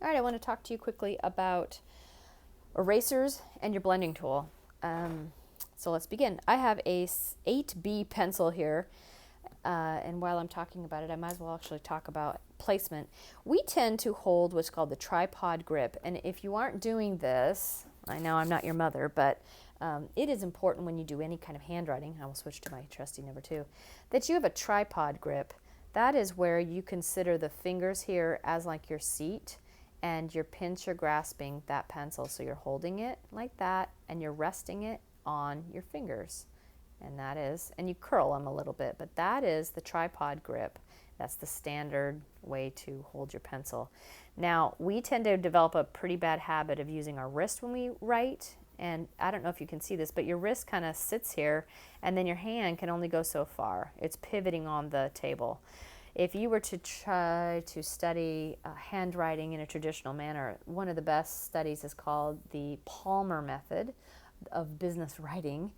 All right, I want to talk to you quickly about erasers and your blending tool. So let's begin. I have a 8B pencil here, and while I'm talking about it, I might as well actually talk about placement. We tend to hold what's called the tripod grip, and if you aren't doing this, I know I'm not your mother, but it is important when you do any kind of handwriting, I will switch to my trusty number 2, that you have a tripod grip. That is where you consider the fingers here as like your seat, and your pinch, you're grasping that pencil. So you're holding it like that, and you're resting it on your fingers. And that is, and you curl them a little bit, but that is the tripod grip. That's the standard way to hold your pencil. Now, we tend to develop a pretty bad habit of using our wrist when we write. And I don't know if you can see this, but your wrist kind of sits here, and then your hand can only go so far. It's pivoting on the table. If you were to try to study handwriting in a traditional manner, one of the best studies is called the Palmer method of business writing.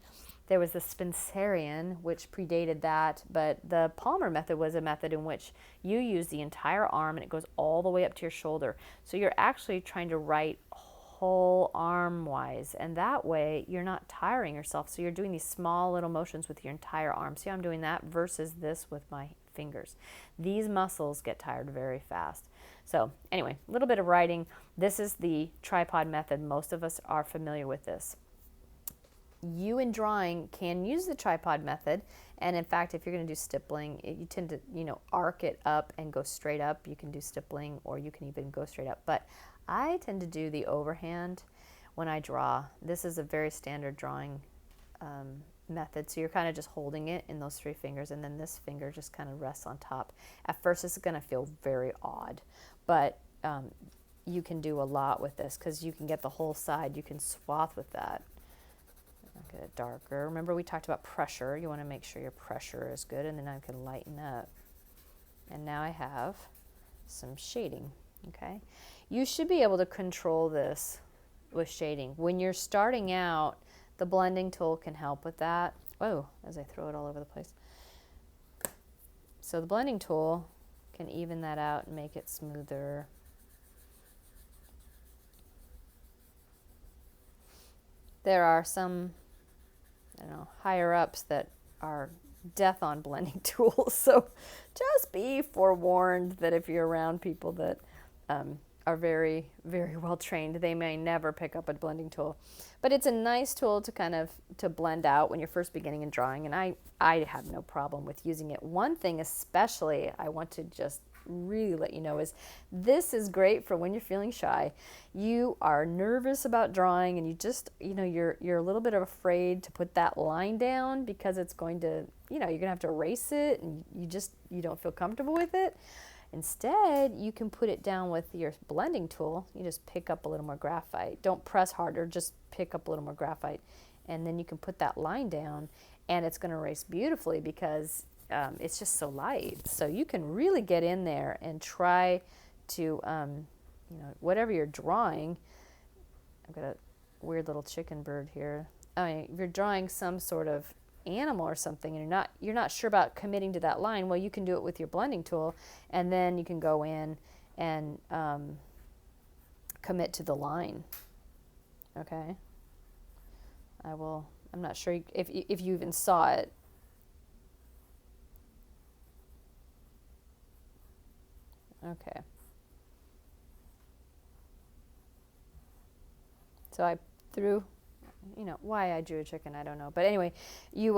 There was the Spencerian, which predated that, but the Palmer method was a method in which you use the entire arm and it goes all the way up to your shoulder. So you're actually trying to write whole arm wise, and that way you're not tiring yourself. So you're doing these small little motions with your entire arm. See how I'm doing that versus this with my fingers. These muscles get tired very fast. So anyway, a little bit of writing. This is the tripod method. Most of us are familiar with this. You in drawing can use the tripod method, and in fact, if you're going to do stippling, you tend to, arc it up and go straight up. You can do stippling, or you can even go straight up. But I tend to do the overhand when I draw. This is a very standard drawing method. So you're kind of just holding it in those 3 fingers, and then this finger just kind of rests on top. At first, this is going to feel very odd, but you can do a lot with this because you can get the whole side. You can swath with that. I'll get it darker. Remember, we talked about pressure. You want to make sure your pressure is good, and then I can lighten up. And now I have some shading. Okay, you should be able to control this with shading. When you're starting out, the blending tool can help with that. Oh, as I throw it all over the place. So the blending tool can even that out and make it smoother. There are some, higher ups that are death on blending tools. So just be forewarned that if you're around people that are very, very well trained, they may never pick up a blending tool. But it's a nice tool to kind of to blend out when you're first beginning in drawing, and I have no problem with using it. One thing especially I want to just really let you know is this is great for when you're feeling shy. You are nervous about drawing, and you just, you're a little bit afraid to put that line down because it's going to, you're going to have to erase it, and you don't feel comfortable with it. Instead, you can put it down with your blending tool. You just pick up a little more graphite. Don't press harder, just pick up a little more graphite. And then you can put that line down, and it's going to erase beautifully because it's just so light. So you can really get in there and try to, whatever you're drawing. I've got a weird little chicken bird here. If you're drawing some sort of animal or something, and you're not sure about committing to that line, well, you can do it with your blending tool, and then you can go in and commit to the line. Okay, I'm not sure if you even saw it. Okay, so I threw, why I drew a chicken, I don't know. But anyway, you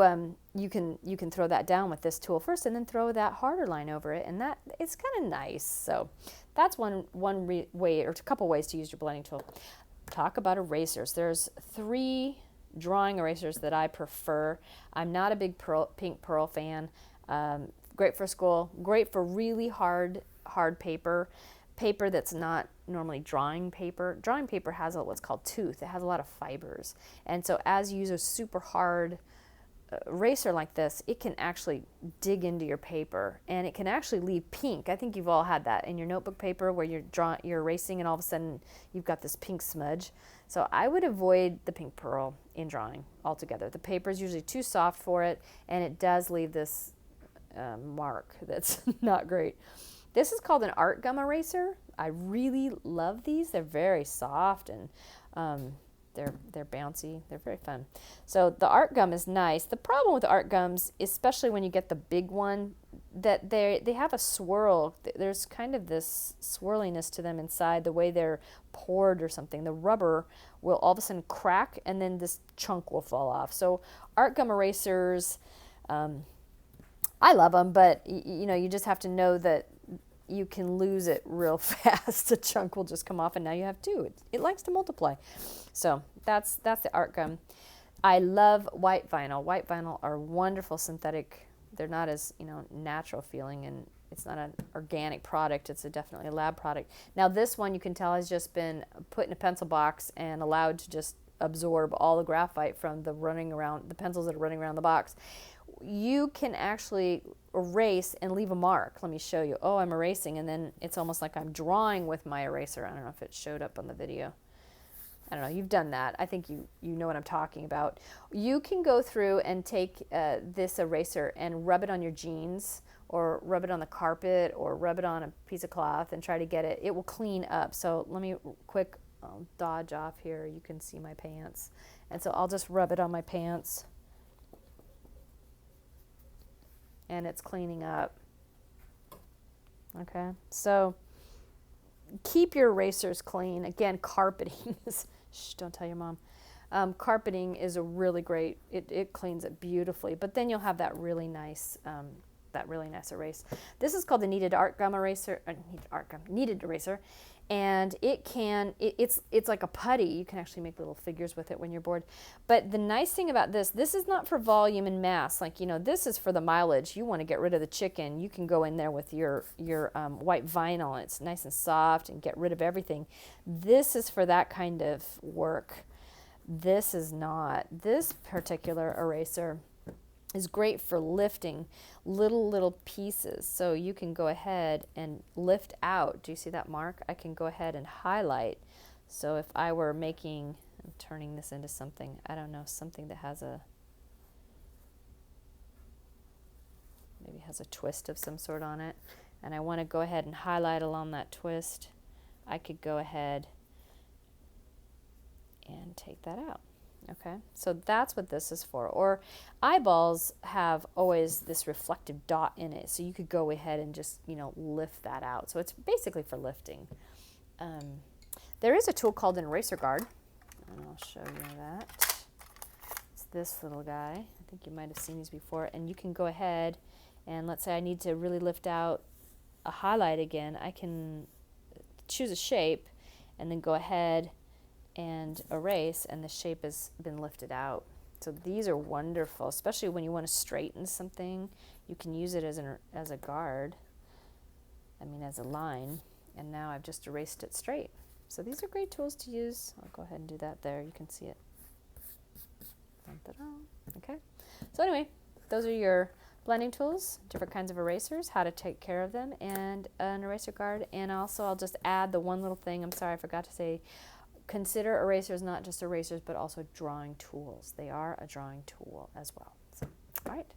can throw that down with this tool first, and then throw that harder line over it, and that it's kind of nice. So that's one way, or a couple ways to use your blending tool. Talk about erasers. There's 3 drawing erasers that I prefer. I'm not a big pink pearl fan. Great for school. Great for really hard paper that's not normally drawing paper. Drawing paper has what's called tooth. It has a lot of fibers. And so as you use a super hard eraser like this, it can actually dig into your paper, and it can actually leave pink. I think you've all had that in your notebook paper where you're erasing and all of a sudden you've got this pink smudge. So I would avoid the pink pearl in drawing altogether. The paper is usually too soft for it, and it does leave this mark that's not great. This is called an art gum eraser. I really love these. They're very soft and they're bouncy. They're very fun. So the art gum is nice. The problem with art gums, especially when you get the big one, that they have a swirl. There's kind of this swirliness to them inside, the way they're poured or something. The rubber will all of a sudden crack and then this chunk will fall off. So art gum erasers, I love them, but you know, you just have to know that you can lose it real fast. A chunk will just come off and now you have two. It likes to multiply. So that's the art gum. I love white vinyl. White vinyl are wonderful synthetic. They're not as, you know, natural feeling, and it's not an organic product. It's definitely a lab product. Now this one you can tell has just been put in a pencil box and allowed to just absorb all the graphite from the pencils that are running around the box. You can actually erase and leave a mark. Let me show you. Oh, I'm erasing, and then it's almost like I'm drawing with my eraser. I don't know if it showed up on the video. I don't know. You've done that. I think you know what I'm talking about. You can go through and take this eraser and rub it on your jeans, or rub it on the carpet, or rub it on a piece of cloth and try to get it. It will clean up. So let me quick dodge off here. You can see my pants. And so I'll just rub it on my pants. And it's cleaning up. Okay, so keep your erasers clean. Again, carpeting is, shh, don't tell your mom. Carpeting is a really great, it cleans it beautifully, but then you'll have that really nice erase. This is called the kneaded eraser, and it's like a putty. You can actually make little figures with it when you're bored. But the nice thing about this is not for volume and mass. Like, you know, this is for the mileage. You want to get rid of the chicken, you can go in there with your white vinyl. It's nice and soft and get rid of everything. This is for that kind of work. This is not. This particular eraser is great for lifting little pieces. So you can go ahead and lift out. Do you see that mark? I can go ahead and highlight. So if I were I'm turning this into something, I don't know, something that has maybe has a twist of some sort on it, and I want to go ahead and highlight along that twist, I could go ahead and take that out. Okay, so that's what this is for. Or eyeballs have always this reflective dot in it, so you could go ahead and just, you know, lift that out. So it's basically for lifting. There is a tool called an eraser guard, and I'll show you that. It's this little guy. I think you might have seen these before. And you can go ahead and, let's say I need to really lift out a highlight again. I can choose a shape and then go ahead and erase, and the shape has been lifted out. So these are wonderful, especially when you want to straighten something. You can use it as a guard, as a line, and now I've just erased it straight. So these are great tools to use. I'll go ahead and do that there. You can see it. Okay. So anyway, those are your blending tools, different kinds of erasers, how to take care of them, and an eraser guard. And also I'll just add the one little thing, I'm sorry, I forgot to say, consider erasers not just erasers, but also drawing tools. They are a drawing tool as well. So, all right.